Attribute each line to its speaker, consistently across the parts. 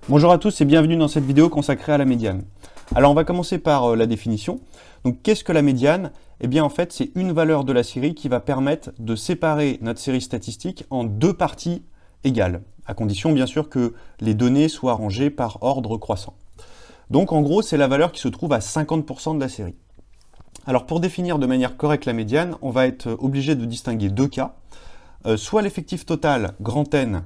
Speaker 1: Bonjour à tous et bienvenue dans cette vidéo consacrée à la médiane. Alors on va commencer par la définition. Donc qu'est-ce que la médiane? Eh bien en fait c'est une valeur de la série qui va permettre de séparer notre série statistique en deux parties égales, à condition bien sûr que les données soient rangées par ordre croissant. Donc en gros c'est la valeur qui se trouve à 50% de la série. Alors pour définir de manière correcte la médiane, on va être obligé de distinguer deux cas. Soit l'effectif total grand N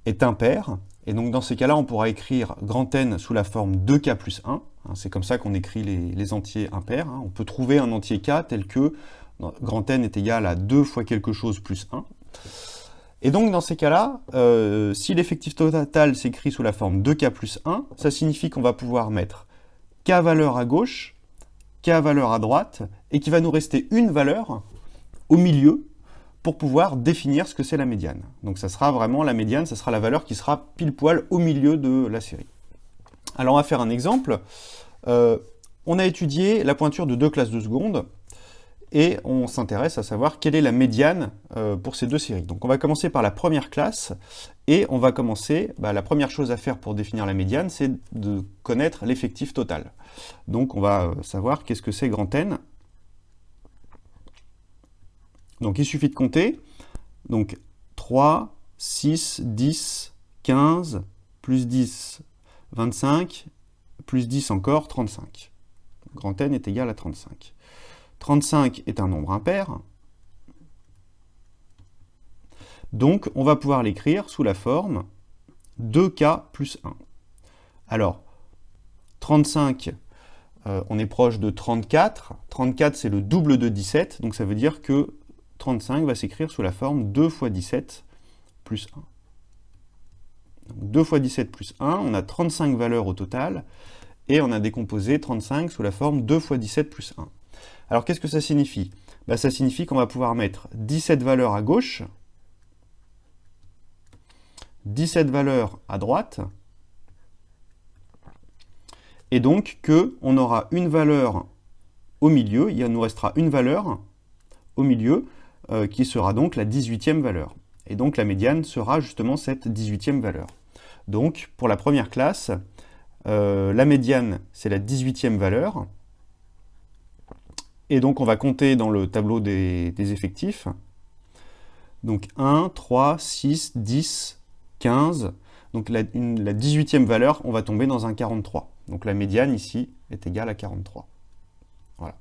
Speaker 1: est impair, et donc dans ces cas-là, on pourra écrire grand N sous la forme 2K plus 1. C'est comme ça qu'on écrit les entiers impairs. On peut trouver un entier K tel que grand N est égal à 2 fois quelque chose plus 1. Et donc dans ces cas-là, si l'effectif total s'écrit sous la forme 2K plus 1, ça signifie qu'on va pouvoir mettre K valeur à gauche, K valeur à droite, et qu'il va nous rester une valeur au milieu pour pouvoir définir ce que c'est la médiane. Donc ça sera vraiment la médiane, ça sera la valeur qui sera pile poil au milieu de la série. Alors on va faire un exemple. On a étudié la pointure de deux classes de seconde et on s'intéresse à savoir quelle est la médiane pour ces deux séries. Donc on va commencer par la première classe et on va commencer, la première chose à faire pour définir la médiane, c'est de connaître l'effectif total. Donc on va savoir qu'est-ce que c'est grand N. Donc il suffit de compter, donc 3, 6, 10, 15, plus 10, 25, plus 10 encore, 35. Grand N est égal à 35. 35 est un nombre impair, donc on va pouvoir l'écrire sous la forme 2K plus 1. Alors, 35, on est proche de 34. 34, c'est le double de 17, donc ça veut dire que 35 va s'écrire sous la forme 2 fois 17 plus 1. Donc 2 fois 17 plus 1, on a 35 valeurs au total, et on a décomposé 35 sous la forme 2 fois 17 plus 1. Alors qu'est-ce que ça signifie? Ça signifie qu'on va pouvoir mettre 17 valeurs à gauche, 17 valeurs à droite, et donc qu'on aura une valeur au milieu, il nous restera une valeur au milieu, qui sera donc la 18e valeur. Et donc la médiane sera justement cette 18e valeur. Donc pour la première classe, la médiane c'est la 18e valeur. Et donc on va compter dans le tableau des effectifs. Donc 1, 3, 6, 10, 15. Donc la 18e valeur, on va tomber dans un 43. Donc la médiane ici est égale à 43. Voilà.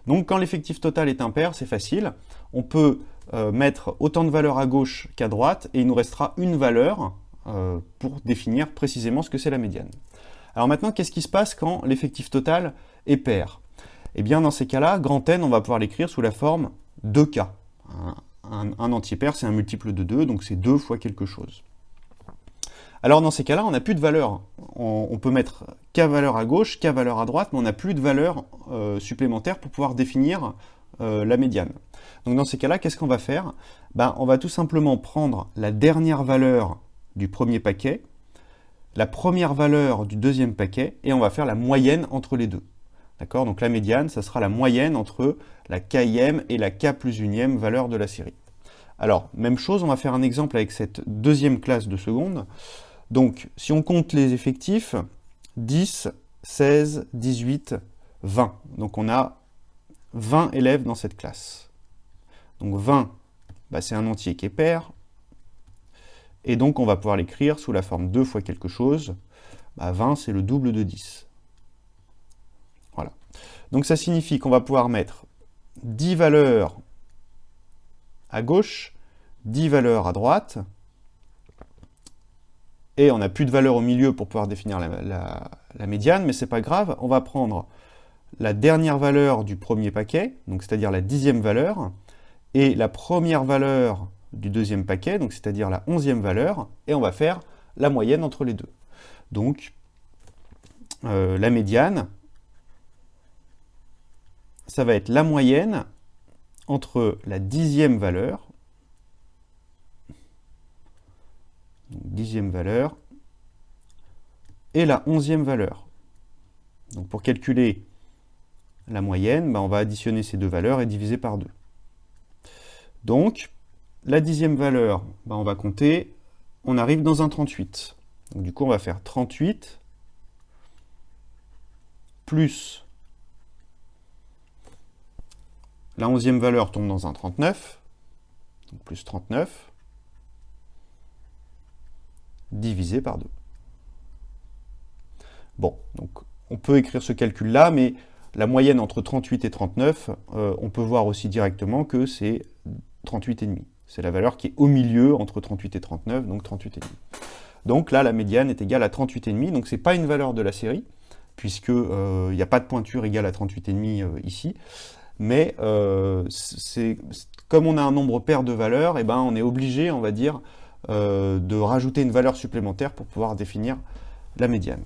Speaker 1: Donc quand l'effectif total est impair, c'est facile. On peut mettre autant de valeurs à gauche qu'à droite, et il nous restera une valeur pour définir précisément ce que c'est la médiane. Alors maintenant, qu'est-ce qui se passe quand l'effectif total est pair? Eh bien dans ces cas-là, grand N, on va pouvoir l'écrire sous la forme 2K. Un entier pair, c'est un multiple de 2, donc c'est 2 fois quelque chose. Alors dans ces cas-là, on n'a plus de valeur. On peut mettre K valeur à gauche, K valeur à droite, mais on n'a plus de valeur supplémentaire pour pouvoir définir la médiane. Donc dans ces cas-là, qu'est-ce qu'on va faire? On va tout simplement prendre la dernière valeur du premier paquet, la première valeur du deuxième paquet, et on va faire la moyenne entre les deux. D'accord? Donc la médiane, ça sera la moyenne entre la kème et la k plus unième valeur de la série. Alors, même chose, on va faire un exemple avec cette deuxième classe de seconde. Donc, si on compte les effectifs, 10, 16, 18, 20. Donc on a 20 élèves dans cette classe. Donc 20, c'est un entier qui est pair. Et donc on va pouvoir l'écrire sous la forme 2 fois quelque chose. 20, c'est le double de 10. Voilà. Donc ça signifie qu'on va pouvoir mettre 10 valeurs à gauche, 10 valeurs à droite, et on n'a plus de valeur au milieu pour pouvoir définir la médiane, mais c'est pas grave, on va prendre la dernière valeur du premier paquet, donc c'est-à-dire la 10e valeur, et la première valeur du deuxième paquet, donc c'est-à-dire la 11e valeur, et on va faire la moyenne entre les deux. Donc la médiane, ça va être la moyenne entre la 10e valeur, donc 10e valeur, et la 11e valeur. Donc pour calculer la moyenne, on va additionner ces deux valeurs et diviser par 2. Donc, la 10e valeur, on va compter, on arrive dans un 38. Donc, du coup, on va faire 38 plus la 11e valeur tombe dans un 39, donc plus 39, divisé par 2. Bon, donc on peut écrire ce calcul-là, mais la moyenne entre 38 et 39, on peut voir aussi directement que c'est 38,5. C'est la valeur qui est au milieu entre 38 et 39, donc 38,5. Donc là, la médiane est égale à 38,5, donc ce n'est pas une valeur de la série, puisqu'il n'y a pas de pointure égale à 38,5 ici, mais comme on a un nombre pair de valeurs, et ben on est obligé, on va dire, de rajouter une valeur supplémentaire pour pouvoir définir la médiane.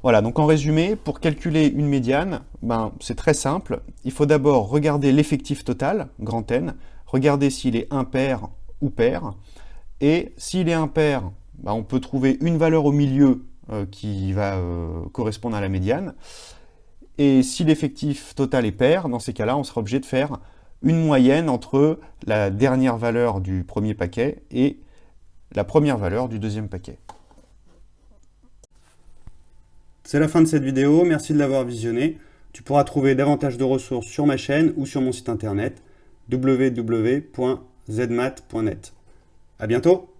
Speaker 1: Voilà, donc en résumé, pour calculer une médiane, ben, c'est très simple. Il faut d'abord regarder l'effectif total, grand N, regarder s'il est impair ou pair, et s'il est impair, ben, on peut trouver une valeur au milieu qui va correspondre à la médiane, et si l'effectif total est pair, dans ces cas-là, on sera obligé de faire une moyenne entre la dernière valeur du premier paquet et la première valeur du deuxième paquet. C'est la fin de cette vidéo, merci de l'avoir visionnée. Tu pourras trouver davantage de ressources sur ma chaîne ou sur mon site internet www.zmath.net. À bientôt!